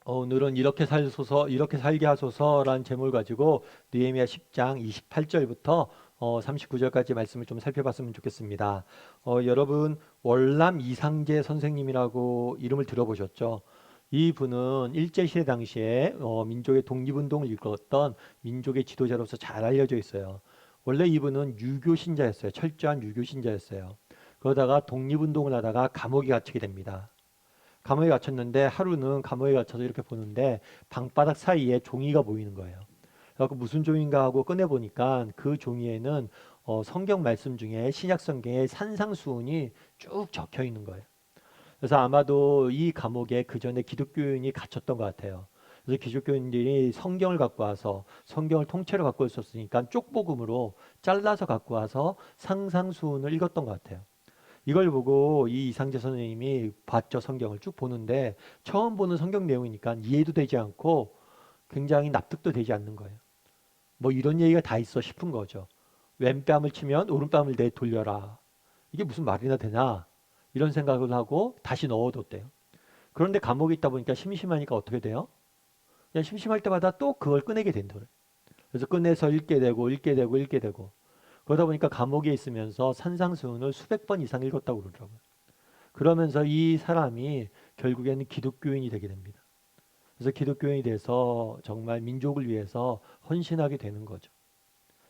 오늘은 이렇게 살게 하소서라는 제목을 가지고 느헤미야 10장 28절부터 39절까지 말씀을 좀 살펴봤으면 좋겠습니다. 여러분 월남 이상재 선생님이라고 이름을 들어보셨죠? 이 분은 일제시대 당시에 민족의 독립운동을 이끌었던 민족의 지도자로서 잘 알려져 있어요. 원래 이분은 유교 신자였어요. 철저한 유교 신자였어요. 그러다가 독립운동을 하다가 감옥에 갇히게 됩니다. 감옥에 갇혔는데 하루는 감옥에 갇혀서 이렇게 보는데 방바닥 사이에 종이가 보이는 거예요. 그래서 무슨 종인가 하고 꺼내보니까 그 종이에는 성경 말씀 중에 신약 성경에 산상수훈이 쭉 적혀 있는 거예요. 그래서 아마도 이 감옥에 그 전에 기독교인이 갇혔던 것 같아요. 그래서 기독교인들이 성경을 갖고 와서 성경을 통째로 갖고 있었으니까 쪽복음으로 잘라서 갖고 와서 상상수훈을 읽었던 것 같아요. 이걸 보고 이 이상재 선생님이 봤죠. 성경을 쭉 보는데 처음 보는 성경 내용이니까 이해도 되지 않고 굉장히 납득도 되지 않는 거예요. 뭐 이런 얘기가 다 있어 싶은 거죠. 왼뺨을 치면 오른뺨을 내돌려라. 이게 무슨 말이나 되나? 이런 생각을 하고 다시 넣어뒀대요. 그런데 감옥에 있다 보니까 심심하니까 어떻게 돼요? 그냥 심심할 때마다 또 그걸 꺼내게 된다. 그래서 꺼내서 읽게 되고 읽게 되고 읽게 되고 그러다 보니까 감옥에 있으면서 산상수훈을 수백 번 이상 읽었다고 그러더라고요. 그러면서 이 사람이 결국에는 기독교인이 되게 됩니다. 그래서 기독교인이 돼서 정말 민족을 위해서 헌신하게 되는 거죠.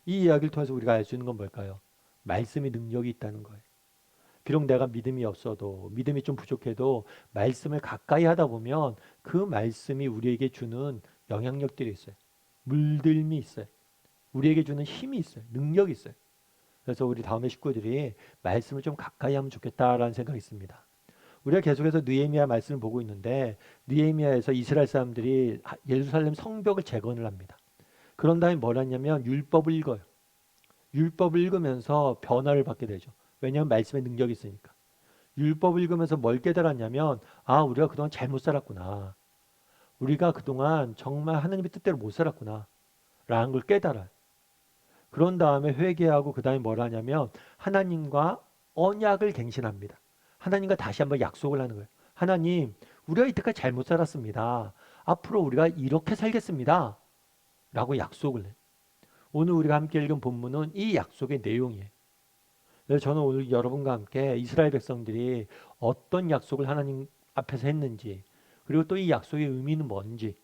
이 이야기를 통해서 우리가 알 수 있는 건 뭘까요? 말씀이 능력이 있다는 거예요. 비록 내가 믿음이 없어도 믿음이 좀 부족해도 말씀을 가까이 하다 보면 그 말씀이 우리에게 주는 영향력들이 있어요. 물들미 있어요. 우리에게 주는 힘이 있어요. 능력이 있어요. 그래서 우리 다음에 식구들이 말씀을 좀 가까이 하면 좋겠다라는 생각이 있습니다. 우리가 계속해서 느헤미야 말씀을 보고 있는데 느헤미야에서 이스라엘 사람들이 예루살렘 성벽을 재건을 합니다. 그런 다음에 뭘 하냐면 율법을 읽어요. 율법을 읽으면서 변화를 받게 되죠. 왜냐하면 말씀의 능력이 있으니까. 율법을 읽으면서 뭘 깨달았냐면 우리가 그동안 잘못 살았구나. 우리가 그동안 정말 하나님의 뜻대로 못 살았구나. 라는 걸 깨달아요. 그런 다음에 회개하고 그 다음에 뭘 하냐면 하나님과 언약을 갱신합니다. 하나님과 다시 한번 약속을 하는 거예요. 하나님, 우리가 이때까지 잘못 살았습니다. 앞으로 우리가 이렇게 살겠습니다. 라고 약속을 해요. 오늘 우리가 함께 읽은 본문은 이 약속의 내용이에요. 그래서 저는 오늘 여러분과 함께 이스라엘 백성들이 어떤 약속을 하나님 앞에서 했는지, 그리고 또 이 약속의 의미는 뭔지,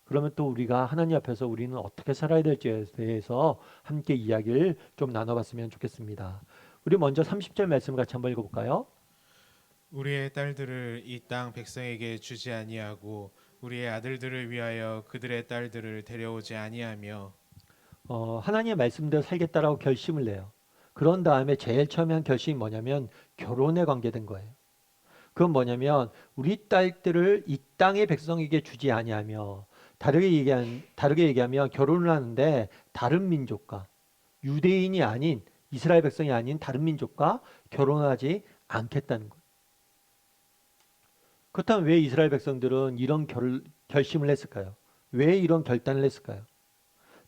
그러면 또 우리가 하나님 앞에서 우리는 어떻게 살아야 될지에 대해서 함께 이야기를 좀 나눠봤으면 좋겠습니다. 우리 먼저 30절 말씀 같이 한번 읽어볼까요? 우리의 딸들을 이 땅 백성에게 주지 아니하고 우리의 아들들을 위하여 그들의 딸들을 데려오지 아니하며 하나님의 말씀대로 살겠다라고 결심을 내요. 그런 다음에 제일 처음에 한 결심이 뭐냐면 결혼에 관계된 거예요. 그건 뭐냐면 우리 딸들을 이 땅의 백성에게 주지 아니하며 다르게 얘기하면 결혼을 하는데 다른 민족과 유대인이 아닌 이스라엘 백성이 아닌 다른 민족과 결혼하지 않겠다는 거예요. 그렇다면 왜 이스라엘 백성들은 이런 결심을 했을까요? 왜 이런 결단을 했을까요?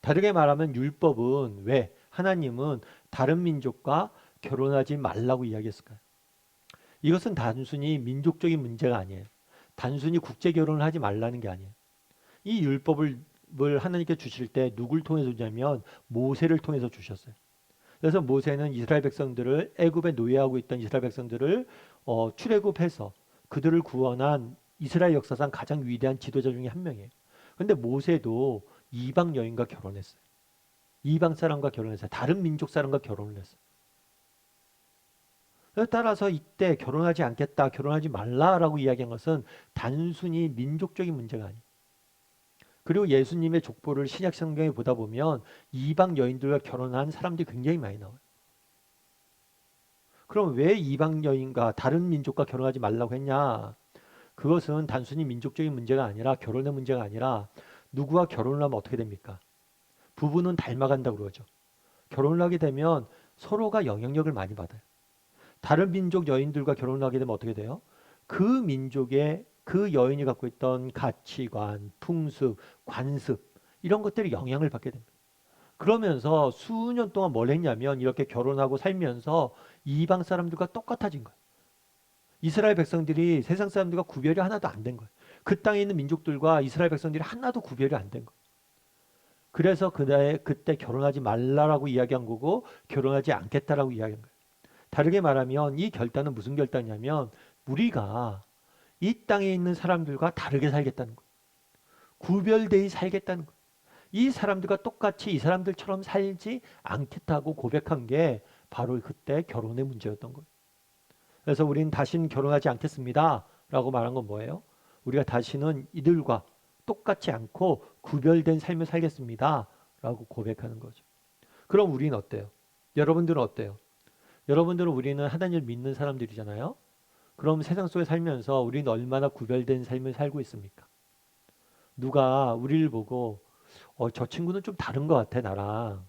다르게 말하면 율법은 왜 하나님은 다른 민족과 결혼하지 말라고 이야기했을까요? 이것은 단순히 민족적인 문제가 아니에요. 단순히 국제 결혼을 하지 말라는 게 아니에요. 이 율법을 하나님께 주실 때 누굴 통해서 주냐면 모세를 통해서 주셨어요. 그래서 모세는 이스라엘 백성들을 애굽에 노예하고 있던 이스라엘 백성들을 출애굽해서 그들을 구원한 이스라엘 역사상 가장 위대한 지도자 중에 한 명이에요. 그런데 모세도 이방 여인과 결혼했어요. 이방 사람과 결혼했어요. 다른 민족 사람과 결혼을 했어요. 따라서 이때 결혼하지 않겠다, 결혼하지 말라라고 이야기한 것은 단순히 민족적인 문제가 아니에요. 그리고 예수님의 족보를 신약 성경에 보다 보면 이방 여인들과 결혼한 사람들이 굉장히 많이 나와요. 그럼 왜 이방 여인과 다른 민족과 결혼하지 말라고 했냐? 그것은 단순히 민족적인 문제가 아니라 결혼의 문제가 아니라 누구와 결혼을 하면 어떻게 됩니까? 부부는 닮아간다고 그러죠. 결혼을 하게 되면 서로가 영향력을 많이 받아요. 다른 민족 여인들과 결혼을 하게 되면 어떻게 돼요? 그 민족의 그 여인이 갖고 있던 가치관, 풍습, 관습 이런 것들이 영향을 받게 됩니다. 그러면서 수년 동안 뭘 했냐면 이렇게 결혼하고 살면서 이방 사람들과 똑같아진 거예요. 이스라엘 백성들이 세상 사람들과 구별이 하나도 안 된 거예요. 그 땅에 있는 민족들과 이스라엘 백성들이 하나도 구별이 안 된 거예요. 그래서 그때 결혼하지 말라라고 이야기한 거고 결혼하지 않겠다라고 이야기한 거예요. 다르게 말하면 이 결단은 무슨 결단이냐면 우리가 이 땅에 있는 사람들과 다르게 살겠다는 거예요. 구별되이 살겠다는 거예요. 이 사람들과 똑같이 이 사람들처럼 살지 않겠다고 고백한 게 바로 그때 결혼의 문제였던 거예요. 그래서 우리는 다시는 결혼하지 않겠습니다 라고 말한 건 뭐예요? 우리가 다시는 이들과 똑같지 않고 구별된 삶을 살겠습니다 라고 고백하는 거죠. 그럼 우리는 어때요? 여러분들은 어때요? 여러분들은 우리는 하나님을 믿는 사람들이잖아요. 그럼 세상 속에 살면서 우리는 얼마나 구별된 삶을 살고 있습니까? 누가 우리를 보고 저 친구는 좀 다른 것 같아 나랑.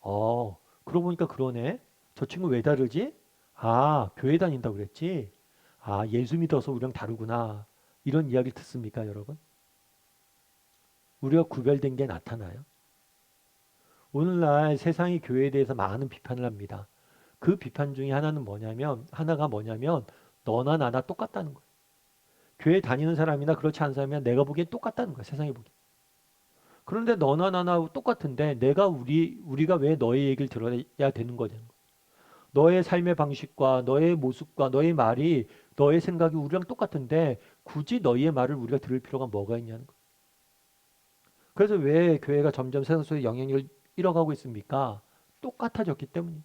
그러고 보니까 그러네. 저 친구 왜 다르지? 아, 교회 다닌다고 그랬지? 아, 예수 믿어서 우리랑 다르구나. 이런 이야기 듣습니까, 여러분? 우리가 구별된 게 나타나요. 오늘날 세상이 교회에 대해서 많은 비판을 합니다. 그 비판 중에 하나가 뭐냐면 너나 나나 똑같다는 거예요. 교회 다니는 사람이나 그렇지 않은 사람이나 내가 보기엔 똑같다는 거예요. 세상이 보기엔. 그런데 너나 나나 똑같은데 우리가 왜 너의 얘기를 들어야 되는 거냐는 거예요. 너의 삶의 방식과 너의 모습과 너의 말이 너의 생각이 우리랑 똑같은데 굳이 너희의 말을 우리가 들을 필요가 뭐가 있냐는 거예요. 그래서 왜 교회가 점점 세상 속에 영향력을 잃어가고 있습니까? 똑같아졌기 때문이에요.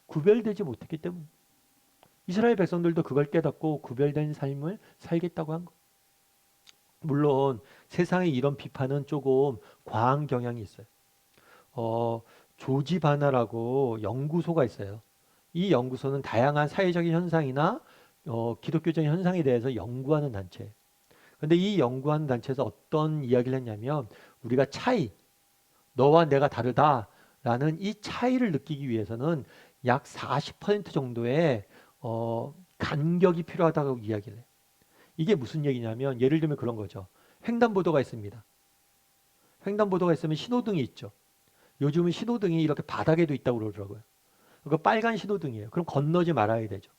구별되지 못했기 때문이에요. 이스라엘 백성들도 그걸 깨닫고 구별된 삶을 살겠다고 한 거예요. 물론 세상의 이런 비판은 조금 과한 경향이 있어요. 조지 바나라고 연구소가 있어요. 이 연구소는 다양한 사회적인 현상이나 기독교적인 현상에 대해서 연구하는 단체예요. 근데 이 연구하는 단체에서 어떤 이야기를 했냐면 우리가 너와 내가 다르다라는 이 차이를 느끼기 위해서는 약 40% 정도의 간격이 필요하다고 이야기를 해요. 이게 무슨 얘기냐면 예를 들면 그런 거죠. 횡단보도가 있습니다. 횡단보도가 있으면 신호등이 있죠. 요즘은 신호등이 이렇게 바닥에도 있다고 그러더라고요. 그거 빨간 신호등이에요. 그럼 건너지 말아야 되죠.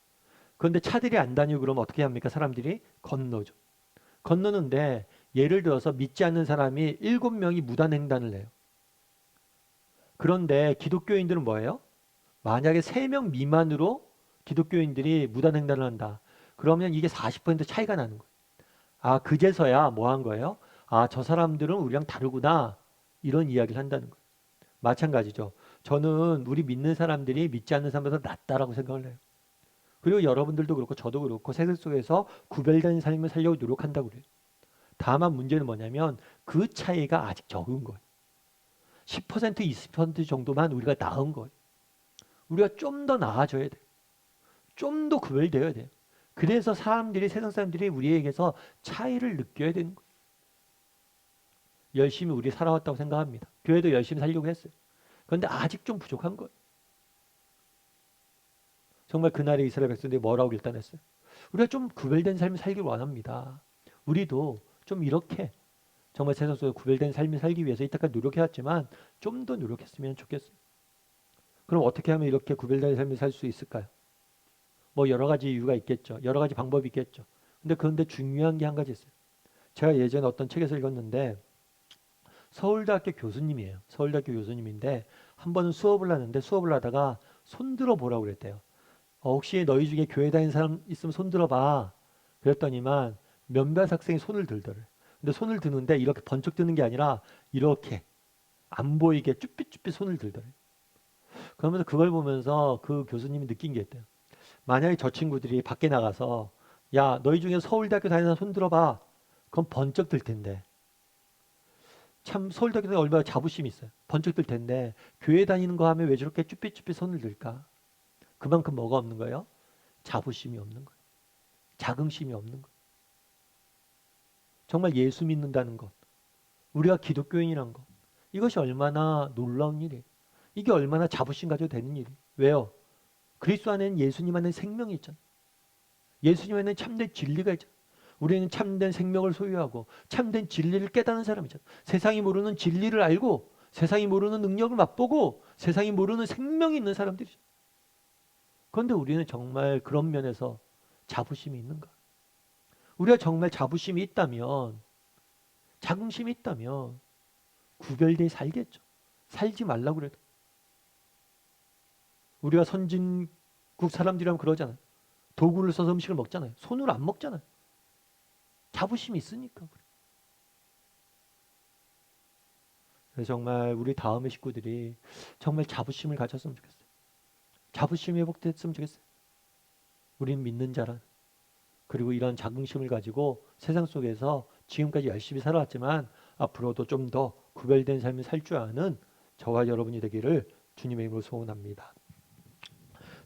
그런데 차들이 안 다니고 그러면 어떻게 합니까? 사람들이 건너죠. 건너는데 예를 들어서 믿지 않는 사람이 7명이 무단횡단을 해요. 그런데 기독교인들은 뭐예요? 만약에 3명 미만으로 기독교인들이 무단횡단을 한다. 그러면 이게 40% 차이가 나는 거예요. 아, 그제서야 뭐 한 거예요? 아, 저 사람들은 우리랑 다르구나. 이런 이야기를 한다는 거예요. 마찬가지죠. 저는 우리 믿는 사람들이 믿지 않는 사람보다 낫다라고 생각을 해요. 그리고 여러분들도 그렇고 저도 그렇고 세상 속에서 구별된 삶을 살려고 노력한다고 그래요. 다만 문제는 뭐냐면 그 차이가 아직 적은 거예요. 10% 20% 정도만 우리가 나은 거예요. 우리가 좀 더 나아져야 돼요. 좀 더 구별되어야 돼요. 그래서 세상 사람들이 우리에게서 차이를 느껴야 되는 거예요. 열심히 우리 살아왔다고 생각합니다. 교회도 열심히 살려고 했어요. 그런데 아직 좀 부족한 거예요. 정말 그날에 이스라엘 백성들이 뭐라고 결단했어요? 우리가 좀 구별된 삶을 살길 원합니다. 우리도 좀 이렇게 정말 세상 속에 구별된 삶을 살기 위해서 이때까지 노력해왔지만 좀 더 노력했으면 좋겠어요. 그럼 어떻게 하면 이렇게 구별된 삶을 살 수 있을까요? 뭐 여러 가지 이유가 있겠죠. 여러 가지 방법이 있겠죠. 그런데 중요한 게 한 가지 있어요. 제가 예전에 어떤 책에서 읽었는데 서울대학교 교수님이에요. 서울대학교 교수님인데 한 번은 수업을 하는데 수업을 하다가 손 들어 보라고 그랬대요. 혹시 너희 중에 교회 다니는 사람 있으면 손 들어봐. 그랬더니만 몇몇 학생이 손을 들더래. 근데 손을 드는데 이렇게 번쩍 드는 게 아니라 이렇게 안 보이게 쭈삣쭈삣 손을 들더래. 그러면서 그걸 보면서 그 교수님이 느낀 게 있대요. 만약에 저 친구들이 밖에 나가서 야, 너희 중에 서울대학교 다니는 사람 손 들어봐. 그럼 번쩍 들 텐데. 참 서울대학교에 얼마나 자부심이 있어요. 번쩍 들 텐데 교회 다니는 거 하면 왜 저렇게 쭈삣쭈삣 손을 들까? 그만큼 뭐가 없는 거예요? 자부심이 없는 거예요. 자긍심이 없는 거예요. 정말 예수 믿는다는 것, 우리가 기독교인이란 것, 이것이 얼마나 놀라운 일이에요. 이게 얼마나 자부심 가져도 되는 일이에요. 왜요? 그리스도 안에는 예수님 안에 생명이 있잖아요. 예수님 안에는 참된 진리가 있잖아요. 우리는 참된 생명을 소유하고 참된 진리를 깨닫는 사람이잖아요. 세상이 모르는 진리를 알고 세상이 모르는 능력을 맛보고 세상이 모르는 생명이 있는 사람들이죠. 그런데 우리는 정말 그런 면에서 자부심이 있는가? 우리가 정말 자부심이 있다면, 자긍심이 있다면 구별되어 살겠죠. 살지 말라고 그래도. 우리가 선진국 사람들이라면 그러잖아요. 도구를 써서 음식을 먹잖아요. 손으로 안 먹잖아요. 자부심이 있으니까. 그래서 정말 우리 다음의 식구들이 정말 자부심을 가졌으면 좋겠어요. 자부심이 회복됐으면 좋겠어요. 우린 믿는 자란. 그리고 이런 자긍심을 가지고 세상 속에서 지금까지 열심히 살아왔지만 앞으로도 좀 더 구별된 삶을 살 줄 아는 저와 여러분이 되기를 주님의 이름으로 소원합니다.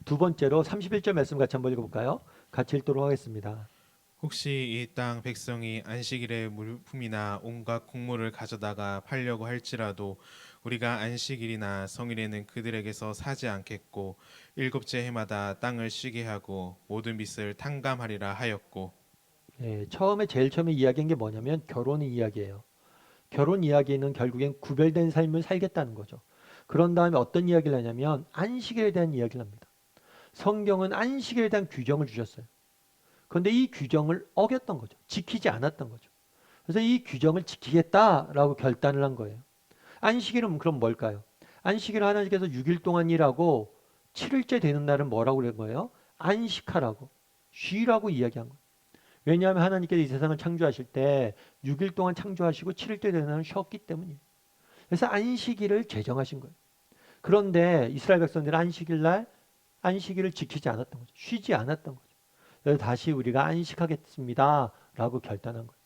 두 번째로 31절 말씀 같이 한번 읽어볼까요? 같이 읽도록 하겠습니다. 혹시 이 땅 백성이 안식일에 물품이나 온갖 곡물을 가져다가 팔려고 할지라도 우리가 안식일이나 성일에는 그들에게서 사지 않겠고 일곱째 해마다 땅을 쉬게 하고 모든 빚을 탕감하리라 하였고. 예, 제일 처음에 이야기한 게 뭐냐면 결혼 이야기예요. 결혼 이야기는 결국엔 구별된 삶을 살겠다는 거죠. 그런 다음에 어떤 이야기를 하냐면 안식일에 대한 이야기를 합니다. 성경은 안식일에 대한 규정을 주셨어요. 그런데 이 규정을 어겼던 거죠. 지키지 않았던 거죠. 그래서 이 규정을 지키겠다라고 결단을 한 거예요. 안식일은 그럼 뭘까요? 안식일 하나님께서 6일 동안 일하고 7일째 되는 날은 뭐라고 그런 거예요? 안식하라고, 쉬라고 이야기한 거예요. 왜냐하면 하나님께서 이 세상을 창조하실 때 6일 동안 창조하시고 7일째 되는 날은 쉬었기 때문이에요. 그래서 안식일을 제정하신 거예요. 그런데 이스라엘 백성들은 안식일을 지키지 않았던 거죠. 쉬지 않았던 거죠. 그래서 다시 우리가 안식하겠습니다라고 결단한 거예요.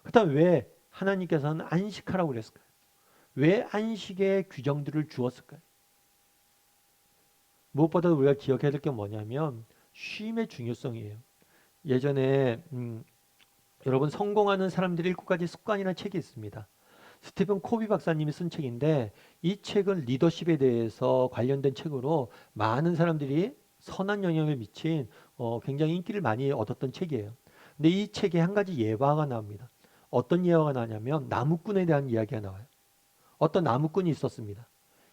그렇다면 왜 하나님께서는 안식하라고 그랬을까요? 왜 안식의 규정들을 주었을까요? 무엇보다 우리가 기억해야 될 게 뭐냐면 쉼의 중요성이에요. 예전에 여러분 성공하는 사람들의 7가지 습관이라는 책이 있습니다. 스티븐 코비 박사님이 쓴 책인데 이 책은 리더십에 대해서 관련된 책으로 많은 사람들이 선한 영향을 미친 굉장히 인기를 많이 얻었던 책이에요. 근데 이 책에 한 가지 예화가 나옵니다. 어떤 예화가 나냐면 나무꾼에 대한 이야기가 나와요. 어떤 나무꾼이 있었습니다.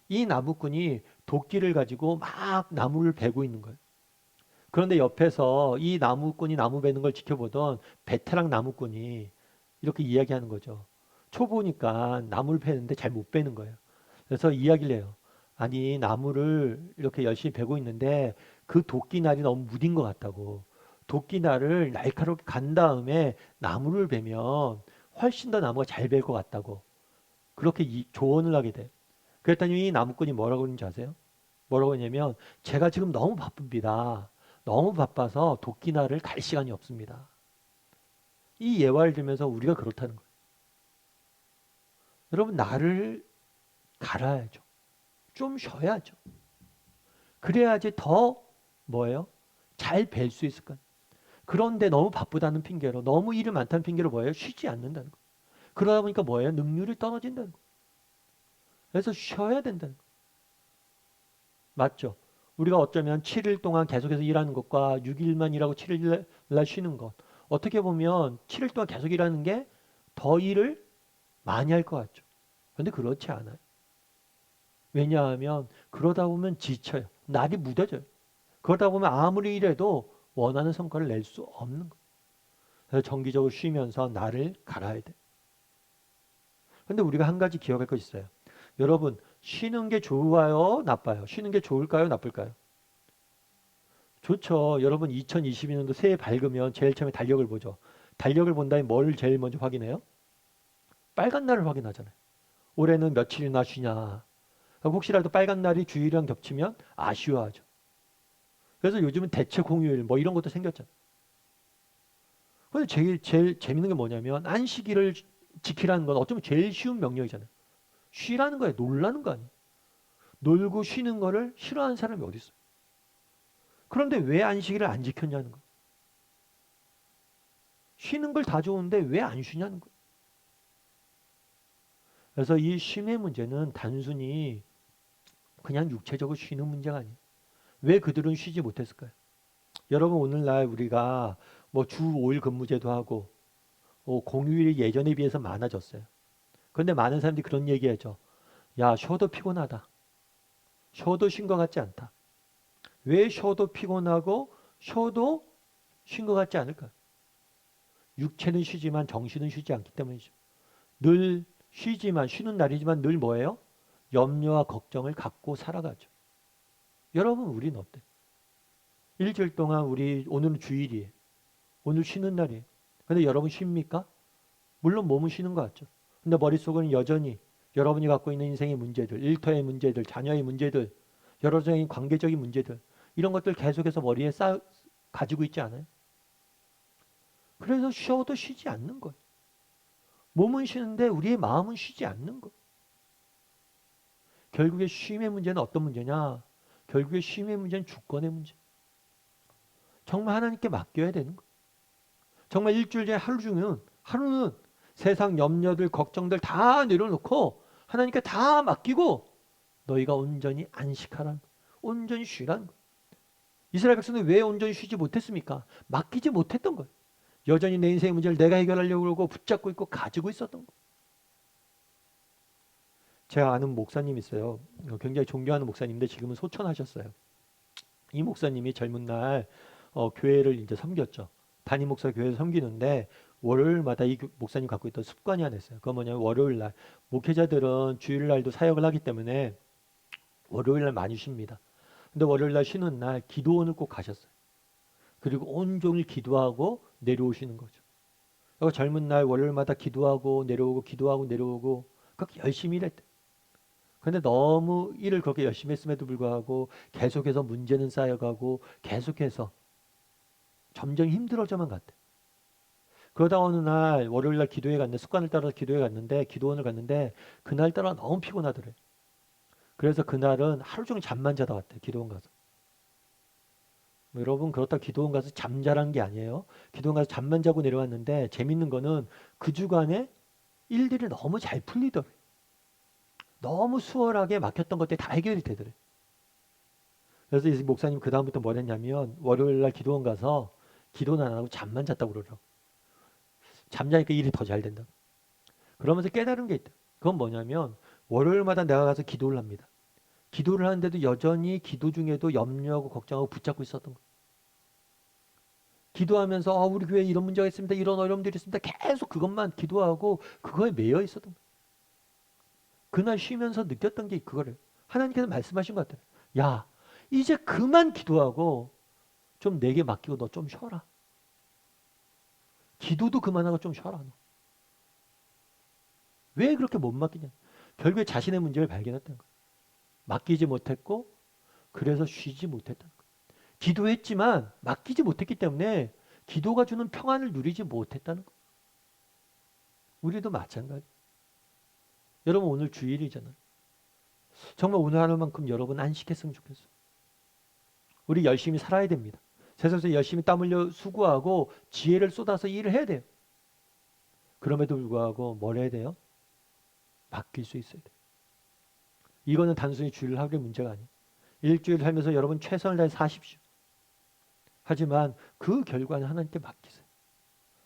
이 나무꾼이 도끼를 가지고 막 나무를 베고 있는 거예요. 그런데 옆에서 이 나무꾼이 나무 베는 걸 지켜보던 베테랑 나무꾼이 이렇게 이야기하는 거죠. 초보니까 나무를 베는데 잘 못 베는 거예요. 그래서 이야기를 해요. 아니, 나무를 이렇게 열심히 베고 있는데 그 도끼날이 너무 무딘 것 같다고. 도끼날을 날카롭게 간 다음에 나무를 베면 훨씬 더 나무가 잘 벨 것 같다고. 그렇게 조언을 하게 돼. 그랬더니 이 나무꾼이 뭐라고 그러는지 아세요? 뭐라고 했냐면 제가 지금 너무 바쁩니다. 너무 바빠서 도끼날을 갈 시간이 없습니다. 이 예화를 들면서 우리가 그렇다는 거예요. 여러분 나를 갈아야죠. 좀 쉬어야죠. 그래야지 더 뭐예요? 잘 뵐 수 있을 거예요. 그런데 너무 바쁘다는 핑계로 너무 일이 많다는 핑계로 뭐예요? 쉬지 않는다는 거예요. 그러다 보니까 뭐예요? 능률이 떨어진다는 거예요. 그래서 쉬어야 된다는 거예요. 맞죠? 우리가 어쩌면 7일 동안 계속해서 일하는 것과 6일만 일하고 7일 날 쉬는 것. 어떻게 보면 7일 동안 계속 일하는 게 더 일을 많이 할 것 같죠. 그런데 그렇지 않아요. 왜냐하면 그러다 보면 지쳐요. 날이 무뎌져요. 그러다 보면 아무리 일해도 원하는 성과를 낼 수 없는 거예요. 그래서 정기적으로 쉬면서 나를 갈아야 돼. 그런데 우리가 한 가지 기억할 거 있어요. 여러분, 쉬는 게 좋아요? 나빠요? 쉬는 게 좋을까요? 나쁠까요? 좋죠. 여러분 2022년도 새해 밝으면 제일 처음에 달력을 보죠. 달력을 본 다음에 뭘 제일 먼저 확인해요? 빨간 날을 확인하잖아요. 올해는 며칠이나 쉬냐. 혹시라도 빨간 날이 주일이랑 겹치면 아쉬워하죠. 그래서 요즘은 대체 공휴일 뭐 이런 것도 생겼잖아요. 근데 제일 재밌는 게 뭐냐면 안식일을 지키라는 건 어쩌면 제일 쉬운 명령이잖아요. 쉬라는 거예요. 놀라는 거 아니에요. 놀고 쉬는 거를 싫어하는 사람이 어디 있어요? 그런데 왜 안식일을 안 지켰냐는 거예요. 쉬는 걸 다 좋은데 왜 안 쉬냐는 거예요. 그래서 이 쉼의 문제는 단순히 그냥 육체적으로 쉬는 문제가 아니에요. 왜 그들은 쉬지 못했을까요? 여러분 오늘날 우리가 뭐 주 5일 근무제도 하고 공휴일이 예전에 비해서 많아졌어요. 그런데 많은 사람들이 그런 얘기하죠. 야, 쉬어도 피곤하다. 쉬어도 쉰 것 같지 않다. 왜 쉬어도 피곤하고 쉬어도 쉰 것 같지 않을까요? 육체는 쉬지만 정신은 쉬지 않기 때문이죠. 늘 쉬지만 쉬는 날이지만 늘 뭐예요? 염려와 걱정을 갖고 살아가죠. 여러분 우리는 어때? 일주일 동안 우리 오늘은 주일이에요. 오늘 쉬는 날이에요. 근데 여러분 쉽니까? 물론 몸은 쉬는 것 같죠. 근데 머릿속은 여전히 여러분이 갖고 있는 인생의 문제들, 일터의 문제들, 자녀의 문제들, 여러적인 관계적인 문제들 이런 것들 계속해서 머리에 가지고 있지 않아요? 그래서 쉬어도 쉬지 않는 거예요. 몸은 쉬는데 우리의 마음은 쉬지 않는 거예요. 결국에 쉼의 문제는 어떤 문제냐? 결국에 쉼의 문제는 주권의 문제. 정말 하나님께 맡겨야 되는 거예요. 정말 일주일 중에 하루는 세상 염려들, 걱정들 다 내려놓고 하나님께 다 맡기고 너희가 온전히 안식하라는 거예요. 온전히 쉬라는 거예요. 이스라엘 백성들이 왜 온전히 쉬지 못했습니까? 맡기지 못했던 거예요. 여전히 내 인생의 문제를 내가 해결하려고 그러고 붙잡고 있고 가지고 있었던 거예요. 제가 아는 목사님 있어요. 굉장히 존경하는 목사님인데 지금은 소천하셨어요. 이 목사님이 젊은 날 교회를 이제 섬겼죠. 담임 목사 교회를 섬기는데 월요일마다 이 목사님 갖고 있던 습관이 하나 있어요. 그건 뭐냐면 월요일 날 목회자들은 주일 날도 사역을 하기 때문에 월요일 날 많이 쉽니다. 근데 월요일 날 쉬는 날 기도원을 꼭 가셨어요. 그리고 온종일 기도하고 내려오시는 거죠. 그리고 젊은 날 월요일마다 기도하고 내려오고 기도하고 내려오고 그렇게 열심히 일했대요. 근데 너무 일을 그렇게 열심히 했음에도 불구하고 계속해서 문제는 쌓여가고 계속해서 점점 힘들어져만 갔대. 그러다 어느 날 월요일 날 기도회 갔는데 습관을 따라서 기도회 갔는데 기도원을 갔는데 그날따라 너무 피곤하더래. 그래서 그날은 하루 종일 잠만 자다 왔대. 기도원 가서. 여러분 그렇다 기도원 가서 잠자란 게 아니에요. 기도원 가서 잠만 자고 내려왔는데 재밌는 거는 그 주간에 일들이 너무 잘 풀리더래. 너무 수월하게 막혔던 것들이 다 해결이 되더래. 그래서 이 목사님 그 다음부터 뭘 했냐면 월요일 날 기도원 가서 기도는 안 하고 잠만 잤다고 그러더라고. 잠자니까 일이 더 잘 된다. 그러면서 깨달은 게 있다. 그건 뭐냐면 월요일마다 내가 가서 기도를 합니다. 기도를 하는데도 여전히 기도 중에도 염려하고 걱정하고 붙잡고 있었던 거예요. 기도하면서 우리 교회에 이런 문제가 있습니다. 이런 어려움들이 있습니다. 계속 그것만 기도하고 그거에 매여 있었던 거예요. 그날 쉬면서 느꼈던 게 그거를 하나님께서 말씀하신 것 같아요. 야, 이제 그만 기도하고 좀 내게 맡기고 너 좀 쉬어라. 기도도 그만하고 좀 쉬어라. 너. 왜 그렇게 못 맡기냐? 결국에 자신의 문제를 발견했다는 거예요. 맡기지 못했고 그래서 쉬지 못했다는 거예요. 기도했지만 맡기지 못했기 때문에 기도가 주는 평안을 누리지 못했다는 거예요. 우리도 마찬가지. 여러분 오늘 주일이잖아요. 정말 오늘 하루만큼 여러분 안식했으면 좋겠어요. 우리 열심히 살아야 됩니다. 세상에서 열심히 땀 흘려 수고하고 지혜를 쏟아서 일을 해야 돼요. 그럼에도 불구하고 뭘 해야 돼요? 맡길 수 있어야 돼요. 이거는 단순히 주일 하루의 문제가 아니에요. 일주일 살면서 여러분 최선을 다해 사십시오. 하지만 그 결과는 하나님께 맡기세요.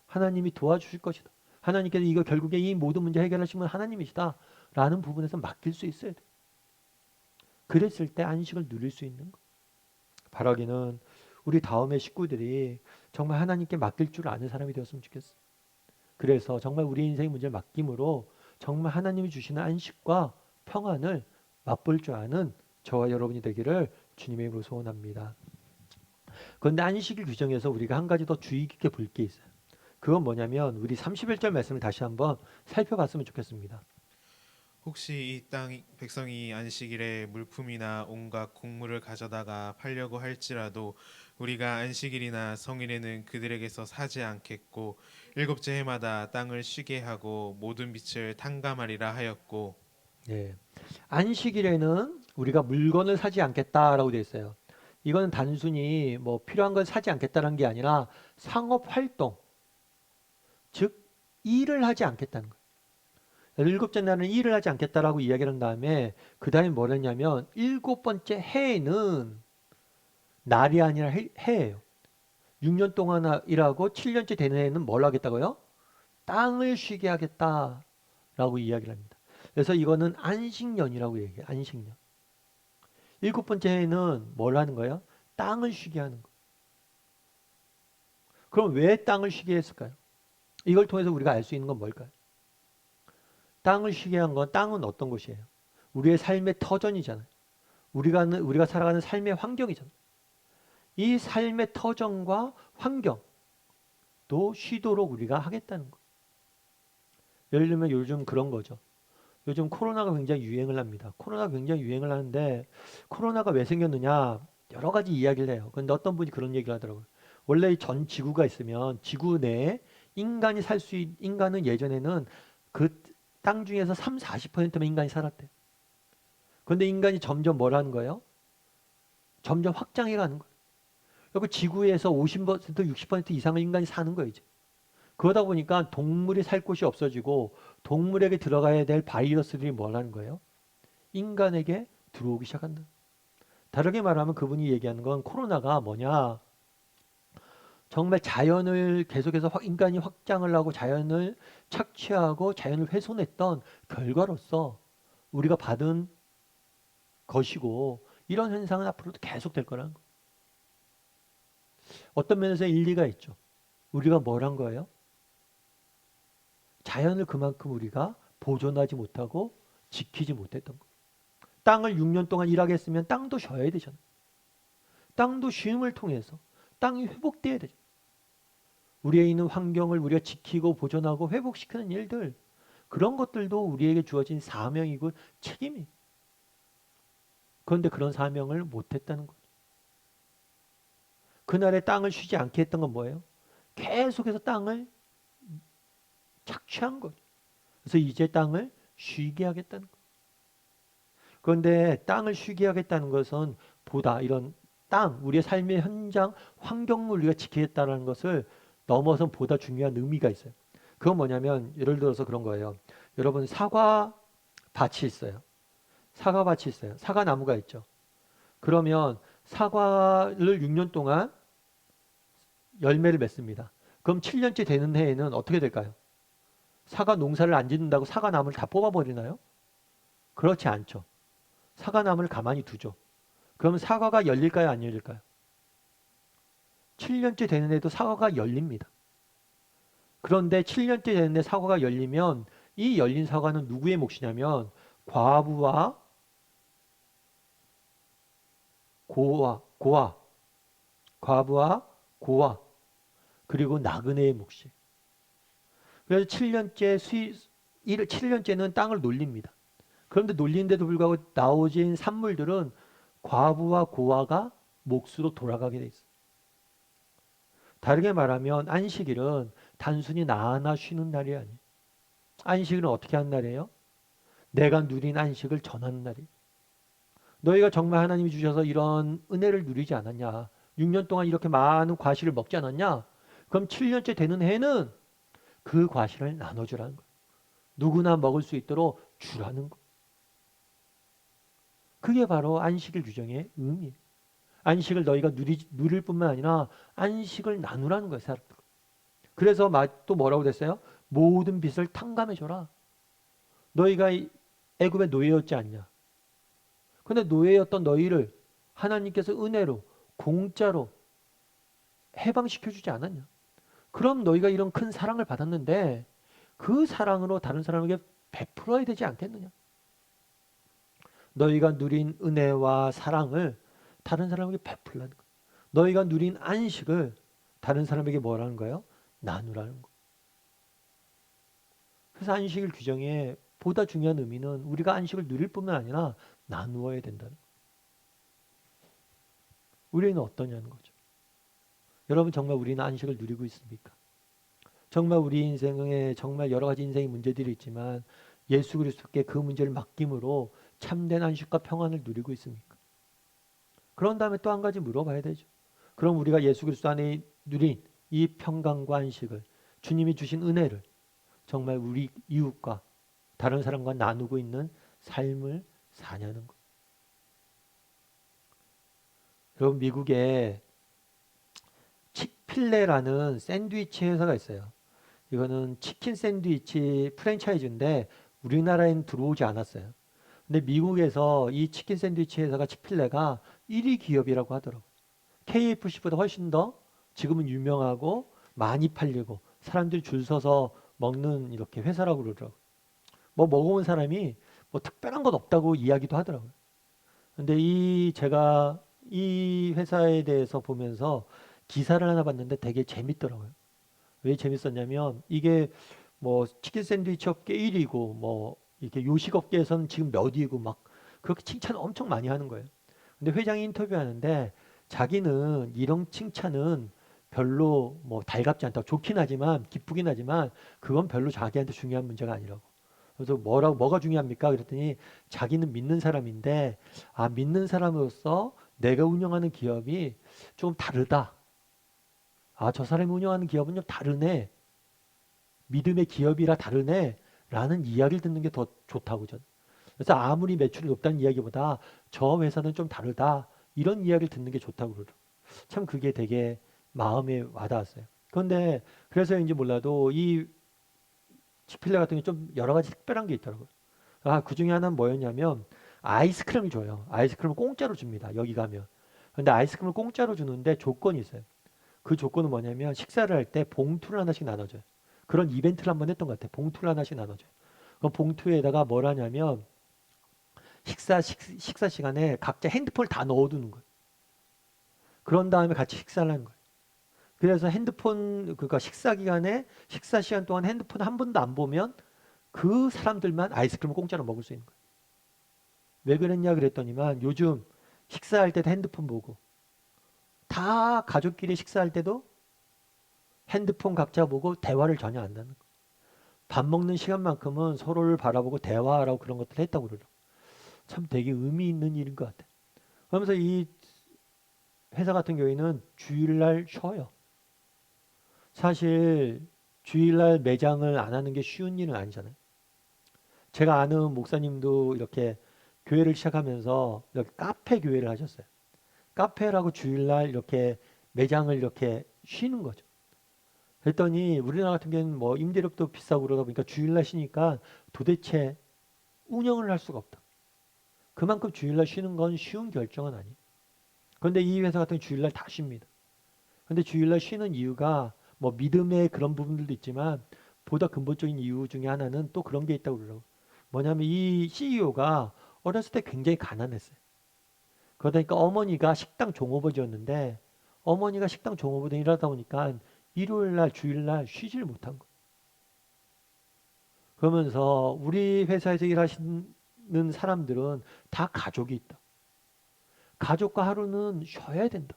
하나님이 도와주실 것이다. 하나님께서 이거 결국에 이 모든 문제 해결하시면 하나님이시다. 라는 부분에서 맡길 수 있어야 돼요. 그랬을 때 안식을 누릴 수 있는 거. 바라기는 우리 다음의 식구들이 정말 하나님께 맡길 줄 아는 사람이 되었으면 좋겠어. 그래서 정말 우리 인생의 문제를 맡김으로 정말 하나님이 주시는 안식과 평안을 맛볼 줄 아는 저와 여러분이 되기를 주님의 이름으로 소원합니다. 그런데 안식일 규정에서 우리가 한 가지 더 주의 깊게 볼 게 있어요. 그건 뭐냐면 우리 31절 말씀을 다시 한번 살펴봤으면 좋겠습니다. 혹시 이 땅 백성이 안식일에 물품이나 온갖 곡물을 가져다가 팔려고 할지라도 우리가 안식일이나 성일에는 그들에게서 사지 않겠고 일곱째 해마다 땅을 쉬게 하고 모든 빛을 탕감하리라 하였고. 네. 안식일에는 우리가 물건을 사지 않겠다라고 되어 있어요. 이거는 단순히 뭐 필요한 걸 사지 않겠다는 게 아니라 상업 활동, 즉 일을 하지 않겠다는 거예요. 일곱째 날은 일을 하지 않겠다라고 이야기를 한 다음에 그 다음에 뭘 했냐면 일곱 번째 해에는 날이 아니라 해예요. 6년 동안 일하고 7년째 되는 해에는 뭘 하겠다고요? 땅을 쉬게 하겠다라고 이야기를 합니다. 그래서 이거는 안식년이라고 얘기해요. 안식년. 일곱 번째 해에는 뭘 하는 거예요? 땅을 쉬게 하는 거. 그럼 왜 땅을 쉬게 했을까요? 이걸 통해서 우리가 알 수 있는 건 뭘까요? 땅을 쉬게 한 건 땅은 어떤 곳이에요? 우리의 삶의 터전이잖아요. 우리가 살아가는 삶의 환경이잖아요. 이 삶의 터전과 환경도 쉬도록 우리가 하겠다는 거. 예를 들면 요즘 그런 거죠. 요즘 코로나가 굉장히 유행을 합니다. 코로나가 굉장히 유행을 하는데 코로나가 왜 생겼느냐 여러 가지 이야기를 해요. 근데 어떤 분이 그런 얘기를 하더라고요. 원래 전 지구가 있으면 지구 내에 인간은 예전에는 그 땅 중에서 3, 40%만 인간이 살았대요. 그런데 인간이 점점 뭘 하는 거예요? 점점 확장해 가는 거예요. 그리고 지구에서 50%, 60% 이상의 인간이 사는 거예요, 이제. 그러다 보니까 동물이 살 곳이 없어지고 동물에게 들어가야 될 바이러스들이 뭘 하는 거예요? 인간에게 들어오기 시작한다. 다르게 말하면 그분이 얘기하는 건 코로나가 뭐냐? 정말 자연을 계속해서 인간이 확장을 하고 자연을 착취하고 자연을 훼손했던 결과로서 우리가 받은 것이고 이런 현상은 앞으로도 계속될 거라는 거예요. 어떤 면에서 일리가 있죠. 우리가 뭘 한 거예요? 자연을 그만큼 우리가 보존하지 못하고 지키지 못했던 거예요. 땅을 6년 동안 일하게 했으면 땅도 쉬어야 되잖아요. 땅도 쉼을 통해서 땅이 회복돼야 되죠. 우리에 있는 환경을 우리가 지키고 보존하고 회복시키는 일들, 그런 것들도 우리에게 주어진 사명이고 책임이에요. 그런데 그런 사명을 못했다는 거죠. 그날의 땅을 쉬지 않게 했던 건 뭐예요? 계속해서 땅을 착취한 거죠. 그래서 이제 땅을 쉬게 하겠다는 거예요. 그런데 땅을 쉬게 하겠다는 것은 보다 이런 땅, 우리의 삶의 현장, 환경을 우리가 지키겠다는 것을 넘어선 보다 중요한 의미가 있어요. 그건 뭐냐면 예를 들어서 그런 거예요. 여러분 사과 밭이 있어요. 사과 밭이 있어요. 사과 나무가 있죠. 그러면 사과를 6년 동안 열매를 맺습니다. 그럼 7년째 되는 해에는 어떻게 될까요? 사과 농사를 안 짓는다고 사과 나무를 다 뽑아버리나요? 그렇지 않죠. 사과 나무를 가만히 두죠. 그러면 사과가 열릴까요? 안 열릴까요? 7년째 되는 해도 사과가 열립니다. 그런데 7년째 되는 해 사과가 열리면 이 열린 사과는 누구의 몫이냐면 과부와 과부와 고아 그리고 나그네의 몫이. 그래서 7년째는 땅을 놀립니다. 그런데 놀리는데도 불구하고 나오진 산물들은 과부와 고아가 몫으로 돌아가게 돼 있어요. 다르게 말하면 안식일은 단순히 나 하나 쉬는 날이 아니에요. 안식일은 어떻게 하는 날이에요? 내가 누린 안식을 전하는 날이에요. 너희가 정말 하나님이 주셔서 이런 은혜를 누리지 않았냐? 6년 동안 이렇게 많은 과실을 먹지 않았냐? 그럼 7년째 되는 해는 그 과실을 나눠주라는 거예요. 누구나 먹을 수 있도록 주라는 거예요. 그게 바로 안식일 규정의 의미예요. 안식을 너희가 누릴 뿐만 아니라 안식을 나누라는 거예요. 사람들. 그래서 또 뭐라고 됐어요? 모든 빚을 탕감해줘라. 너희가 애굽의 노예였지 않냐? 근데 노예였던 너희를 하나님께서 은혜로 공짜로 해방시켜주지 않았냐? 그럼 너희가 이런 큰 사랑을 받았는데 그 사랑으로 다른 사람에게 베풀어야 되지 않겠느냐? 너희가 누린 은혜와 사랑을 다른 사람에게 베풀라는 거예요. 너희가 누린 안식을 다른 사람에게 뭐라는 거예요? 나누라는 거예요. 그래서 안식일 규정에 보다 중요한 의미는 우리가 안식을 누릴 뿐만 아니라 나누어야 된다는 거예요. 우리는 어떠냐는 거죠. 여러분 정말 우리는 안식을 누리고 있습니까? 정말 우리 인생에 정말 여러 가지 인생의 문제들이 있지만 예수 그리스도께 그 문제를 맡김으로 참된 안식과 평안을 누리고 있습니까? 그런 다음에 또 한 가지 물어봐야 되죠. 그럼 우리가 예수 그리스도 안에 누린 이 평강과 안식을 주님이 주신 은혜를 정말 우리 이웃과 다른 사람과 나누고 있는 삶을 사냐는 것. 여러분 미국에 칙필레라는 샌드위치 회사가 있어요. 이거는 치킨 샌드위치 프랜차이즈인데 우리나라에는 들어오지 않았어요. 근데 미국에서 이 치킨 샌드위치 회사가 칙필레가 1위 기업이라고 하더라고요. KFC보다 훨씬 더 지금은 유명하고 많이 팔리고 사람들이 줄 서서 먹는 이렇게 회사라고 그러더라고요. 뭐 먹어본 사람이 뭐 특별한 건 없다고 이야기도 하더라고요. 근데 제가 이 회사에 대해서 보면서 기사를 하나 봤는데 되게 재밌더라고요. 왜 재밌었냐면 이게 뭐 치킨 샌드위치 업계 1위고 뭐 이렇게 요식 업계에서는 지금 몇 위고 막 그렇게 칭찬을 엄청 많이 하는 거예요. 근데 회장이 인터뷰하는데 자기는 이런 칭찬은 별로 뭐 달갑지 않다. 좋긴 하지만 기쁘긴 하지만 그건 별로 자기한테 중요한 문제가 아니라고. 그래서 뭐가 중요합니까? 그랬더니 자기는 믿는 사람인데 믿는 사람으로서 내가 운영하는 기업이 좀 다르다. 저 사람이 운영하는 기업은 좀 다르네. 믿음의 기업이라 다르네. 라는 이야기를 듣는 게 더 좋다고 저는. 그래서 아무리 매출이 높다는 이야기보다 저 회사는 좀 다르다. 이런 이야기를 듣는 게 좋다고 그러더라고요. 참 그게 되게 마음에 와닿았어요. 그런데 그래서인지 몰라도 이 치필레 같은 게 좀 여러 가지 특별한 게 있더라고요. 그 중에 하나는 뭐였냐면 아이스크림을 줘요. 아이스크림을 공짜로 줍니다. 여기 가면. 근데 아이스크림을 공짜로 주는데 조건이 있어요. 그 조건은 뭐냐면 식사를 할 때 봉투를 하나씩 나눠줘요. 그런 이벤트를 한번 했던 것 같아요. 봉투를 하나씩 나눠줘요. 그 봉투에다가 뭘 하냐면 식사 시간에 각자 핸드폰을 다 넣어두는 거예요. 그런 다음에 같이 식사를 하는 거예요. 그래서 그러니까 식사 시간 동안 핸드폰 한 번도 안 보면 그 사람들만 아이스크림을 공짜로 먹을 수 있는 거예요. 왜 그랬냐 그랬더니만 요즘 식사할 때도 핸드폰 보고 다 가족끼리 식사할 때도 핸드폰 각자 보고 대화를 전혀 안 하는 거예요. 밥 먹는 시간만큼은 서로를 바라보고 대화하라고 그런 것들을 했다고 그러더라고요. 참 되게 의미 있는 일인 것 같아요. 그러면서 이 회사 같은 경우에는 주일날 쉬어요. 사실 주일날 매장을 안 하는 게 쉬운 일은 아니잖아요. 제가 아는 목사님도 이렇게 교회를 시작하면서 이렇게 카페 교회를 하셨어요. 카페라고 주일날 이렇게 매장을 이렇게 쉬는 거죠. 그랬더니 우리나라 같은 경우는 뭐 임대료도 비싸고 그러다 보니까 주일날 쉬니까 도대체 운영을 할 수가 없다. 그만큼 주일날 쉬는 건 쉬운 결정은 아니에요. 그런데 이 회사 같은 경우 주일날 다 쉽니다. 근데 주일날 쉬는 이유가 뭐 믿음의 그런 부분들도 있지만 보다 근본적인 이유 중에 하나는 또 그런 게 있다고 그러더라고요. 뭐냐면 이 CEO가 어렸을 때 굉장히 가난했어요. 그러다 보니까 어머니가 식당 종업원이었는데 어머니가 식당 종업원에 일하다 보니까 일요일날 주일날 쉬질 못한 거예요. 그러면서 우리 회사에서 일하시는 사람들은 다 가족이 있다. 가족과 하루는 쉬어야 된다.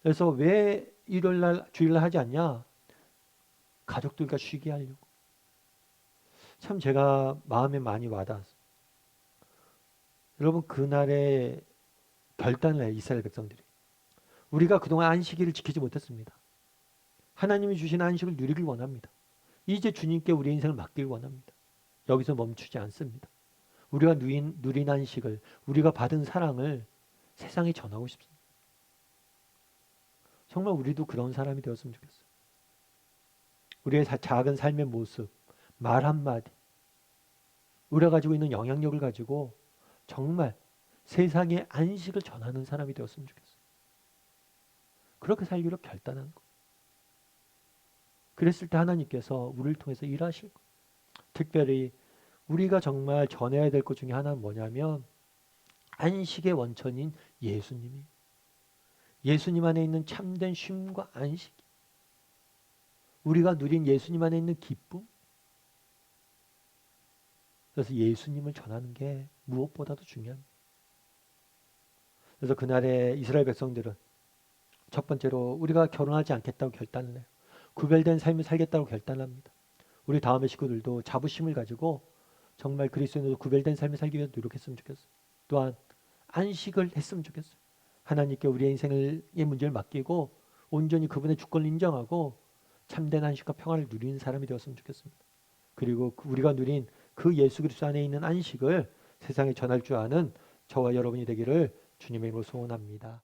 그래서 왜 일요일날 주일날 하지 않냐? 가족들과 쉬게 하려고. 참 제가 마음에 많이 와닿았어요. 여러분 그날에 결단을 해요. 이스라엘 백성들이. 우리가 그동안 안식일을 지키지 못했습니다. 하나님이 주신 안식을 누리길 원합니다. 이제 주님께 우리 인생을 맡길 원합니다. 여기서 멈추지 않습니다. 우리가 누린 안식을, 우리가 받은 사랑을 세상에 전하고 싶습니다. 정말 우리도 그런 사람이 되었으면 좋겠어요. 우리의 작은 삶의 모습, 말 한마디, 우리가 가지고 있는 영향력을 가지고 정말 세상에 안식을 전하는 사람이 되었으면 좋겠어요. 그렇게 살기로 결단한 거. 그랬을 때 하나님께서 우리를 통해서 일하실 거. 특별히 우리가 정말 전해야 될 것 중에 하나는 뭐냐면 안식의 원천인 예수님이. 예수님 안에 있는 참된 쉼과 안식. 우리가 누린 예수님 안에 있는 기쁨. 그래서 예수님을 전하는 게 무엇보다도 중요합니다. 그래서 그날에 이스라엘 백성들은 첫 번째로 우리가 결혼하지 않겠다고 결단을 해요. 구별된 삶을 살겠다고 결단합니다. 우리 다음의 식구들도 자부심을 가지고 정말 그리스도인으로 구별된 삶을 살기 위해서 노력했으면 좋겠어요. 또한 안식을 했으면 좋겠어요. 하나님께 우리의 인생의 문제를 맡기고 온전히 그분의 주권을 인정하고 참된 안식과 평안을 누리는 사람이 되었으면 좋겠습니다. 그리고 우리가 누린 그 예수 그리스도 안에 있는 안식을 세상에 전할 줄 아는 저와 여러분이 되기를 주님의 이름으로 소원합니다.